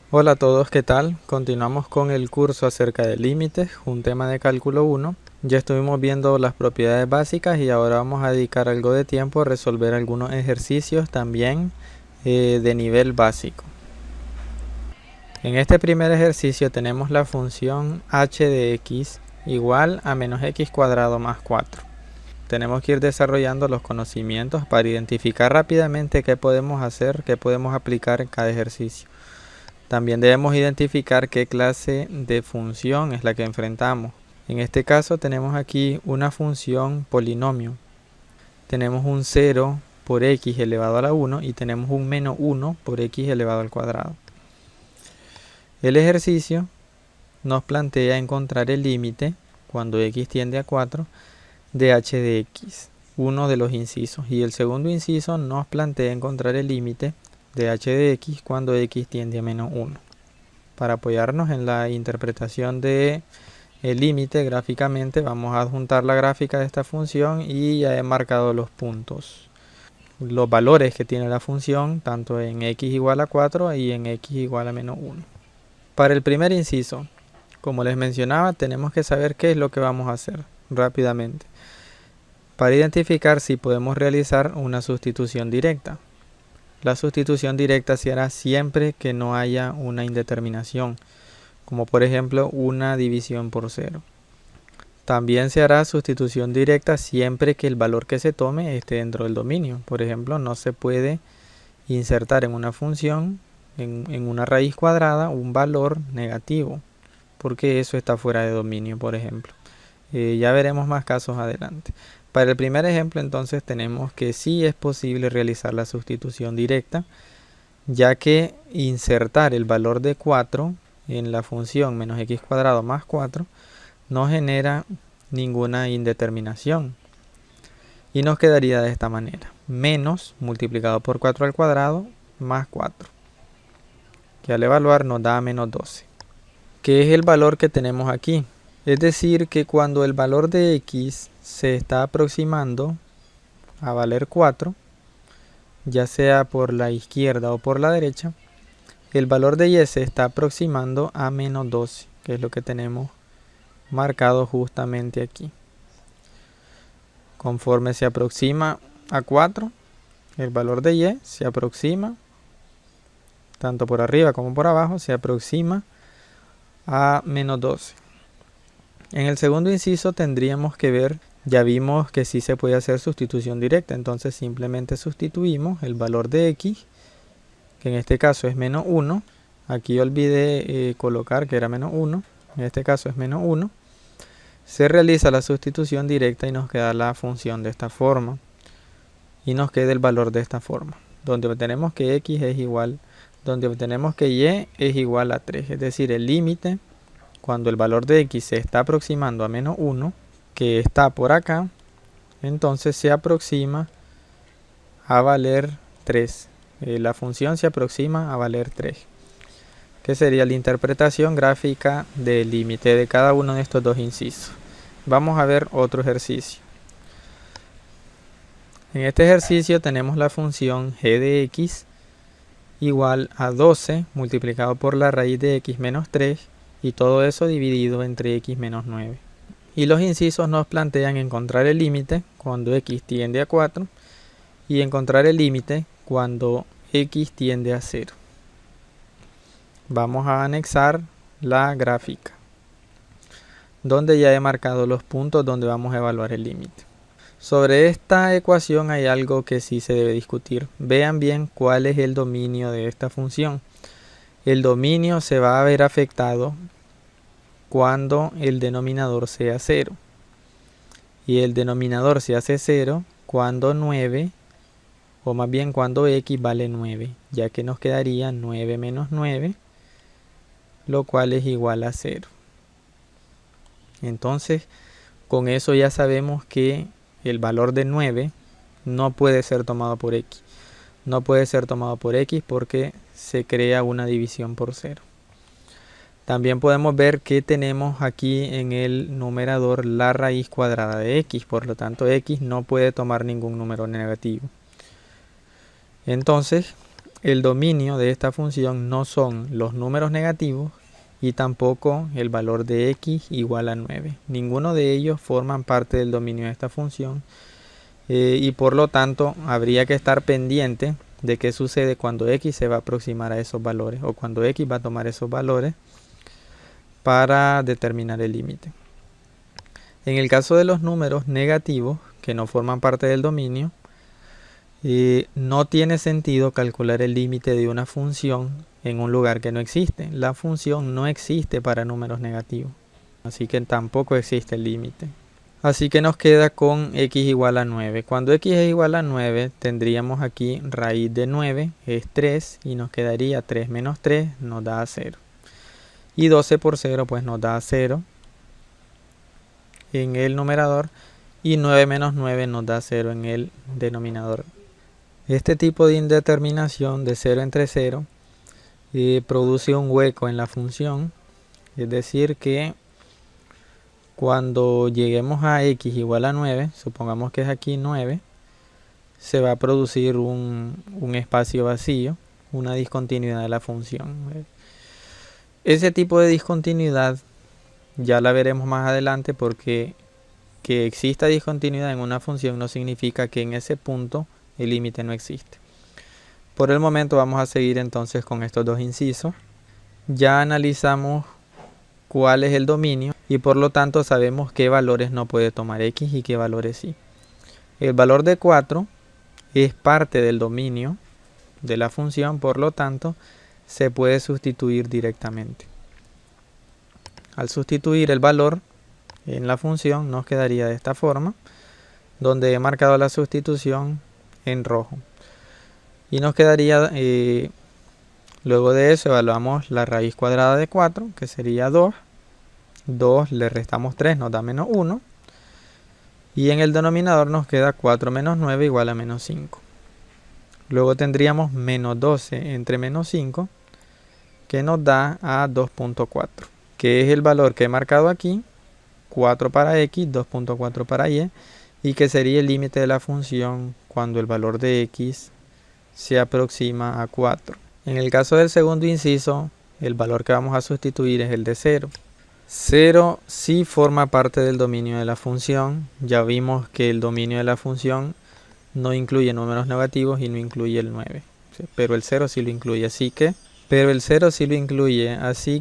Hola a todos, ¿qué tal? Continuamos con el curso acerca de límites, un tema de cálculo 1. Ya estuvimos viendo las propiedades básicas y ahora vamos a dedicar algo de tiempo a resolver algunos ejercicios también de nivel básico. En este primer ejercicio tenemos la función h de x igual a menos x cuadrado más 4. Tenemos que ir desarrollando los conocimientos para identificar rápidamente qué podemos hacer, qué podemos aplicar en cada ejercicio. También debemos identificar qué clase de función es la que enfrentamos. En este caso tenemos aquí una función polinomio. Tenemos un 0 por x elevado a la 1 y tenemos un menos 1 por x elevado al cuadrado. El ejercicio nos plantea encontrar el límite, cuando x tiende a 4, de h de x, uno de los incisos. Y el segundo inciso nos plantea encontrar el límite de h de x cuando x tiende a menos 1. Para apoyarnos en la interpretación de el límite gráficamente, vamos a adjuntar la gráfica de esta función y ya he marcado los puntos, los valores que tiene la función, tanto en x igual a 4 y en x igual a menos 1. Para el primer inciso, como les mencionaba, tenemos que saber qué es lo que vamos a hacer rápidamente, para identificar si podemos realizar una sustitución directa. La sustitución directa se hará siempre que no haya una indeterminación, como por ejemplo una división por 0. También se hará sustitución directa siempre que el valor que se tome esté dentro del dominio. Por ejemplo, no se puede insertar en una función, en una raíz cuadrada, un valor negativo, porque eso está fuera de dominio, por ejemplo. Ya veremos más casos adelante. Para el primer ejemplo, entonces, tenemos que sí es posible realizar la sustitución directa, ya que insertar el valor de 4 en la función menos x cuadrado más 4 no genera ninguna indeterminación. Y nos quedaría de esta manera. Menos multiplicado por 4 al cuadrado más 4. Que al evaluar nos da menos 12. ¿Qué es el valor que tenemos aquí? Es decir, que cuando el valor de x se está aproximando a valer 4, ya sea por la izquierda o por la derecha, el valor de y se está aproximando a menos 12, que es lo que tenemos marcado justamente aquí. Conforme se aproxima a 4, el valor de y se aproxima, tanto por arriba como por abajo, se aproxima a menos 12. En el segundo inciso tendríamos que ver, ya vimos que sí se puede hacer sustitución directa, entonces simplemente sustituimos el valor de x, que en este caso es menos 1, aquí olvidé colocar que era menos 1, en este caso es menos 1, se realiza la sustitución directa y nos queda la función de esta forma, y nos queda el valor de esta forma, donde obtenemos que x es igual, donde obtenemos que y es igual a 3, es decir, el límite cuando el valor de x se está aproximando a menos 1, que está por acá, entonces se aproxima a valer 3. La función se aproxima a valer 3, que sería la interpretación gráfica del límite de cada uno de estos dos incisos. Vamos a ver otro ejercicio. En este ejercicio tenemos la función g de x igual a 12 multiplicado por la raíz de x menos 3 y todo eso dividido entre x menos 9. Y los incisos nos plantean encontrar el límite cuando x tiende a 4 y encontrar el límite cuando x tiende a 0. Vamos a anexar la gráfica, donde ya he marcado los puntos donde vamos a evaluar el límite. Sobre esta ecuación hay algo que sí se debe discutir. Vean bien cuál es el dominio de esta función. El dominio se va a ver afectado cuando el denominador sea 0. Y el denominador se hace 0 cuando 9, o más bien cuando x vale 9, ya que nos quedaría 9 menos 9, lo cual es igual a 0. Entonces, con eso ya sabemos que el valor de 9 no puede ser tomado por x. No puede ser tomado por x porque se crea una división por 0. También podemos ver que tenemos aquí en el numerador la raíz cuadrada de x, por lo tanto x no puede tomar ningún número negativo. Entonces, el dominio de esta función no son los números negativos y tampoco el valor de x igual a 9. Ninguno de ellos forman parte del dominio de esta función y por lo tanto habría que estar pendiente de qué sucede cuando x se va a aproximar a esos valores o cuando x va a tomar esos valores para determinar el límite. En el caso de los números negativos que no forman parte del dominio, no tiene sentido calcular el límite de una función en un lugar que no existe. La función no existe para números negativos, así que tampoco existe el límite. Así que nos queda con x igual a 9. Cuando x es igual a 9, tendríamos aquí raíz de 9, es 3, y nos quedaría 3 menos 3, nos da 0. Y 12 por 0, pues nos da 0 en el numerador, y 9 menos 9 nos da 0 en el denominador. Este tipo de indeterminación de 0 entre 0 produce un hueco en la función, es decir que cuando lleguemos a x igual a 9, supongamos que es aquí 9, se va a producir un espacio vacío, una discontinuidad de la función. Ese tipo de discontinuidad ya la veremos más adelante, porque que exista discontinuidad en una función no significa que en ese punto el límite no existe. Por el momento vamos a seguir entonces con estos dos incisos. Ya analizamos cuál es el dominio y por lo tanto sabemos qué valores no puede tomar x y qué valores sí. El valor de 4 es parte del dominio de la función, por lo tanto se puede sustituir directamente. Al sustituir el valor en la función nos quedaría de esta forma, donde he marcado la sustitución en rojo. Y nos quedaría, luego de eso evaluamos la raíz cuadrada de 4, que sería 2. 2 le restamos 3, nos da menos 1. Y en el denominador nos queda 4 menos 9 igual a menos 5. Luego tendríamos menos 12 entre menos 5, que nos da a 2.4, que es el valor que he marcado aquí, 4 para x, 2.4 para y, y que sería el límite de la función cuando el valor de x se aproxima a 4. En el caso del segundo inciso, el valor que vamos a sustituir es el de 0. 0 sí forma parte del dominio de la función. Ya vimos que el dominio de la función no incluye números negativos y no incluye el 9. Pero el 0 sí lo incluye, así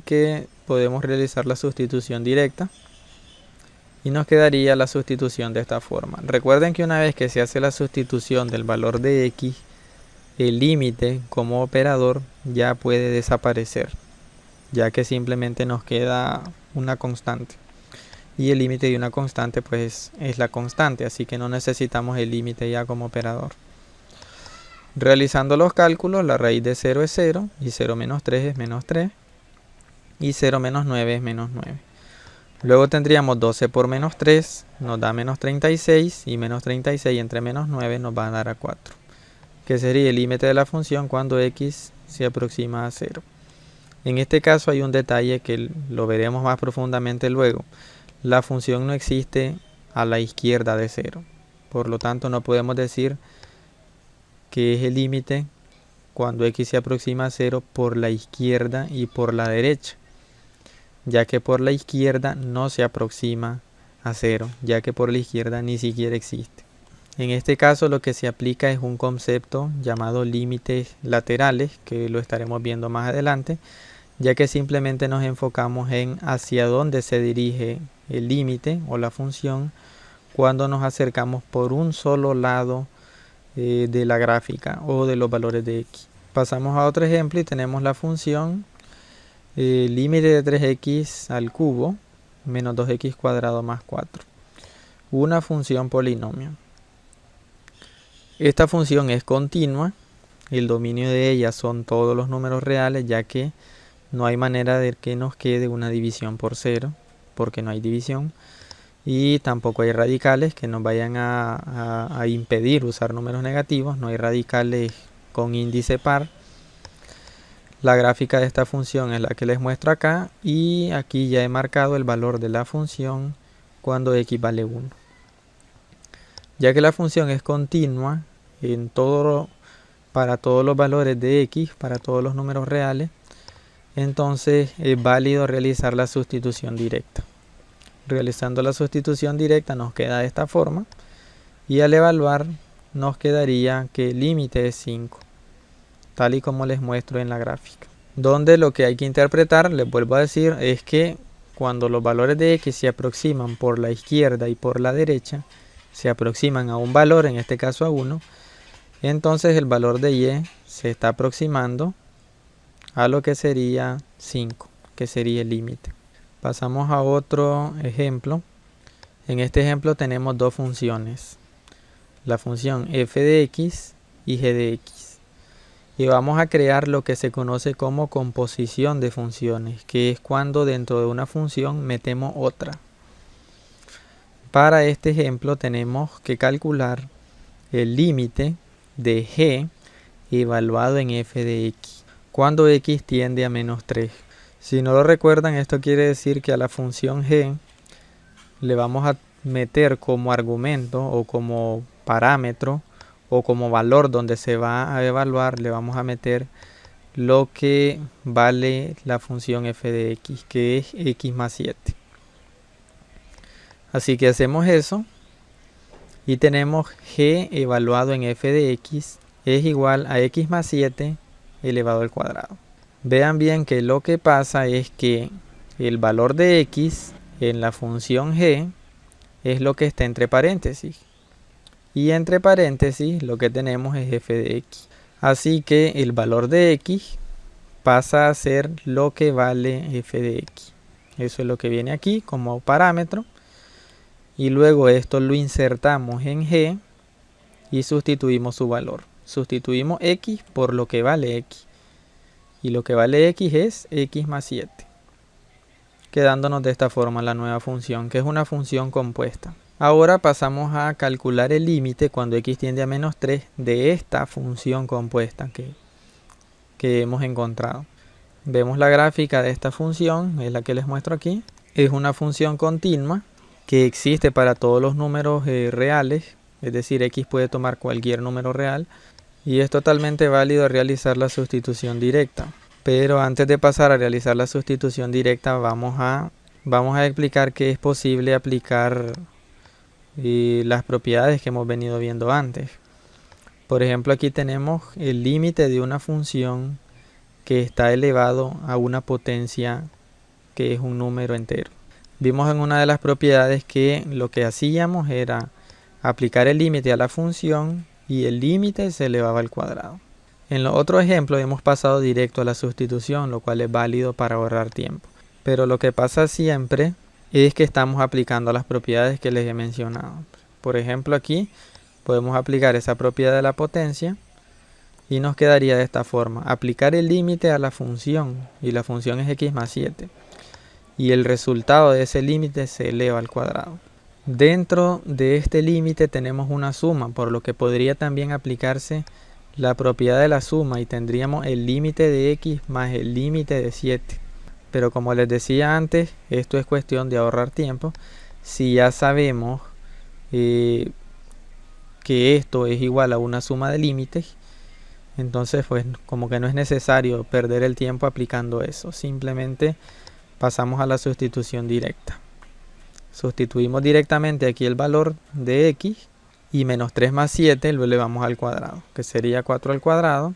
que podemos realizar la sustitución directa. Y nos quedaría la sustitución de esta forma. Recuerden que una vez que se hace la sustitución del valor de x, el límite como operador ya puede desaparecer, ya que simplemente nos queda una constante. Y el límite de una constante pues es la constante, así que no necesitamos el límite ya como operador. Realizando los cálculos, la raíz de 0 es 0, y 0 menos 3 es menos 3, y 0 menos 9 es menos 9. Luego tendríamos 12 por menos 3, nos da menos 36, y menos 36 entre menos 9 nos va a dar a 4, que sería el límite de la función cuando x se aproxima a 0. En este caso hay un detalle que lo veremos más profundamente luego. La función no existe a la izquierda de 0, por lo tanto no podemos decir que es el límite cuando x se aproxima a 0 por la izquierda y por la derecha, ya que por la izquierda no se aproxima a 0, ya que por la izquierda ni siquiera existe. En este caso lo que se aplica es un concepto llamado límites laterales, que lo estaremos viendo más adelante, ya que simplemente nos enfocamos en hacia dónde se dirige el límite o la función cuando nos acercamos por un solo lado de la gráfica o de los valores de x. Pasamos a otro ejemplo y tenemos la función límite de 3x al cubo menos 2x cuadrado más 4. Una función polinomio. Esta función es continua, el dominio de ella son todos los números reales, ya que no hay manera de que nos quede una división por 0, porque no hay división, y tampoco hay radicales que nos vayan a impedir usar números negativos, no hay radicales con índice par. La gráfica de esta función es la que les muestro acá, y aquí ya he marcado el valor de la función cuando x vale 1. Ya que la función es continua en todo para todos los valores de x, para todos los números reales, entonces es válido realizar la sustitución directa. Realizando la sustitución directa nos queda de esta forma, y al evaluar nos quedaría que el límite es 5, tal y como les muestro en la gráfica. Donde lo que hay que interpretar, les vuelvo a decir, es que cuando los valores de x se aproximan por la izquierda y por la derecha, se aproximan a un valor, en este caso a 1, entonces el valor de y se está aproximando a lo que sería 5, que sería el límite. Pasamos a otro ejemplo. En este ejemplo tenemos dos funciones, la función f de x y g de x. Y vamos a crear lo que se conoce como composición de funciones, que es cuando dentro de una función metemos otra. Para este ejemplo tenemos que calcular el límite de g evaluado en f de x, cuando x tiende a menos 3. Si no lo recuerdan, esto quiere decir que a la función g le vamos a meter como argumento o como parámetro o como valor donde se va a evaluar, le vamos a meter lo que vale la función f de x, que es x más 7. Así que hacemos eso y tenemos g evaluado en f de x es igual a x más 7 elevado al cuadrado. Vean bien que lo que pasa es que el valor de x en la función g es lo que está entre paréntesis. Y entre paréntesis lo que tenemos es f de x. Así que el valor de x pasa a ser lo que vale f de x. Eso es lo que viene aquí como parámetro. Y luego esto lo insertamos en g y sustituimos su valor. Sustituimos x por lo que vale x. Y lo que vale x es x más 7. Quedándonos de esta forma la nueva función, que es una función compuesta. Ahora pasamos a calcular el límite cuando x tiende a menos 3 de esta función compuesta que hemos encontrado. Vemos la gráfica de esta función, es la que les muestro aquí. Es una función continua que existe para todos los números reales, es decir, x puede tomar cualquier número real. Y es totalmente válido realizar la sustitución directa. Pero antes de pasar a realizar la sustitución directa, vamos a explicar que es posible aplicar las propiedades que hemos venido viendo antes. Por ejemplo, aquí tenemos el límite de una función que está elevado a una potencia que es un número entero. Vimos en una de las propiedades que lo que hacíamos era aplicar el límite a la función y el límite se elevaba al cuadrado. En los otros ejemplos hemos pasado directo a la sustitución, lo cual es válido para ahorrar tiempo. Pero lo que pasa siempre es que estamos aplicando las propiedades que les he mencionado. Por ejemplo, aquí podemos aplicar esa propiedad de la potencia y nos quedaría de esta forma. Aplicar el límite a la función y la función es x más 7. Y el resultado de ese límite se eleva al cuadrado. Dentro de este límite tenemos una suma, por lo que podría también aplicarse la propiedad de la suma y tendríamos el límite de x más el límite de 7. Pero como les decía antes, esto es cuestión de ahorrar tiempo. Si ya sabemos que esto es igual a una suma de límites, entonces pues como que no es necesario perder el tiempo aplicando eso. Simplemente pasamos a la sustitución directa. Sustituimos directamente aquí el valor de x y menos 3 más 7 lo elevamos al cuadrado, que sería 4 al cuadrado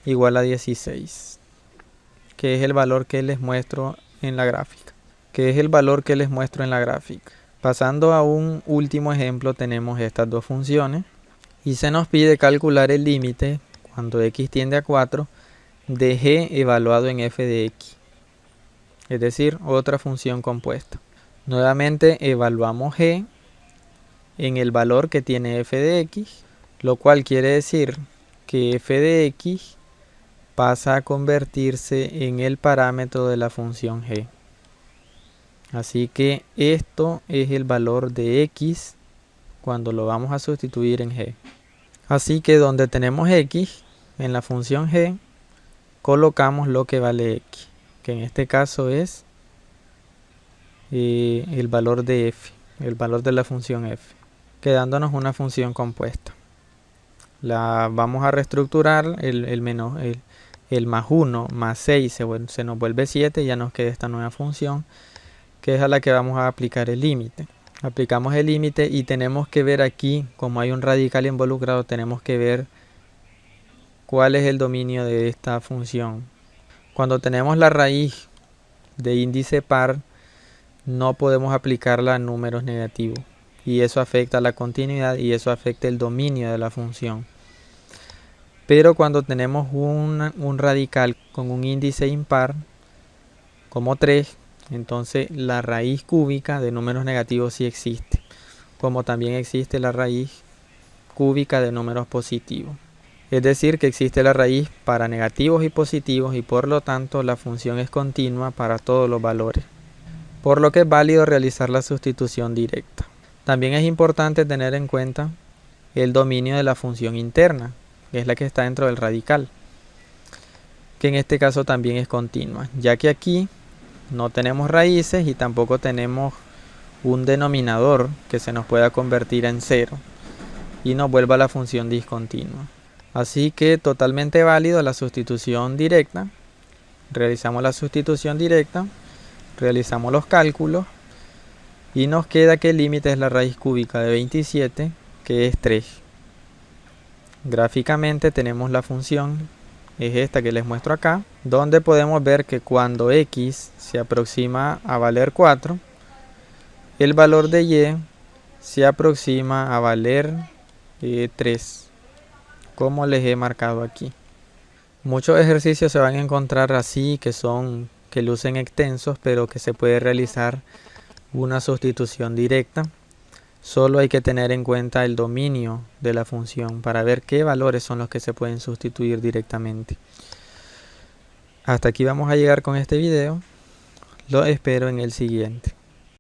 igual a 16, que es el valor que les muestro en la gráfica. Pasando a un último ejemplo, tenemos estas dos funciones y se nos pide calcular el límite cuando x tiende a 4 de g evaluado en f de x, es decir, otra función compuesta. Nuevamente evaluamos g en el valor que tiene f de x, lo cual quiere decir que f de x pasa a convertirse en el parámetro de la función g. Así que esto es el valor de x cuando lo vamos a sustituir en g. Así que donde tenemos x, en la función g, colocamos lo que vale x, que en este caso es el valor de la función f, quedándonos una función compuesta. La vamos a reestructurar, el más 1 más 6 se nos vuelve 7 y ya nos queda esta nueva función, que es a la que vamos a aplicar el límite. Aplicamos el límite y tenemos que ver aquí, como hay un radical involucrado, tenemos que ver cuál es el dominio de esta función. Cuando tenemos la raíz de índice par, no podemos aplicarla a números negativos, y eso afecta la continuidad y eso afecta el dominio de la función. Pero cuando tenemos un radical con un índice impar, como 3, entonces la raíz cúbica de números negativos sí existe, como también existe la raíz cúbica de números positivos. Es decir, que existe la raíz para negativos y positivos y por lo tanto la función es continua para todos los valores, por lo que es válido realizar la sustitución directa. También es importante tener en cuenta el dominio de la función interna, que es la que está dentro del radical, que en este caso también es continua, ya que aquí no tenemos raíces y tampoco tenemos un denominador que se nos pueda convertir en 0 y nos vuelva la función discontinua. Así que totalmente válido la sustitución directa. Realizamos la sustitución directa, realizamos los cálculos y nos queda que el límite es la raíz cúbica de 27, que es 3. Gráficamente tenemos la función, es esta que les muestro acá, donde podemos ver que cuando x se aproxima a valer 4, el valor de y se aproxima a valer 3, como les he marcado aquí. Muchos ejercicios se van a encontrar así, que lucen extensos, pero que se puede realizar una sustitución directa. Solo hay que tener en cuenta el dominio de la función para ver qué valores son los que se pueden sustituir directamente. Hasta aquí vamos a llegar con este video. Lo espero en el siguiente.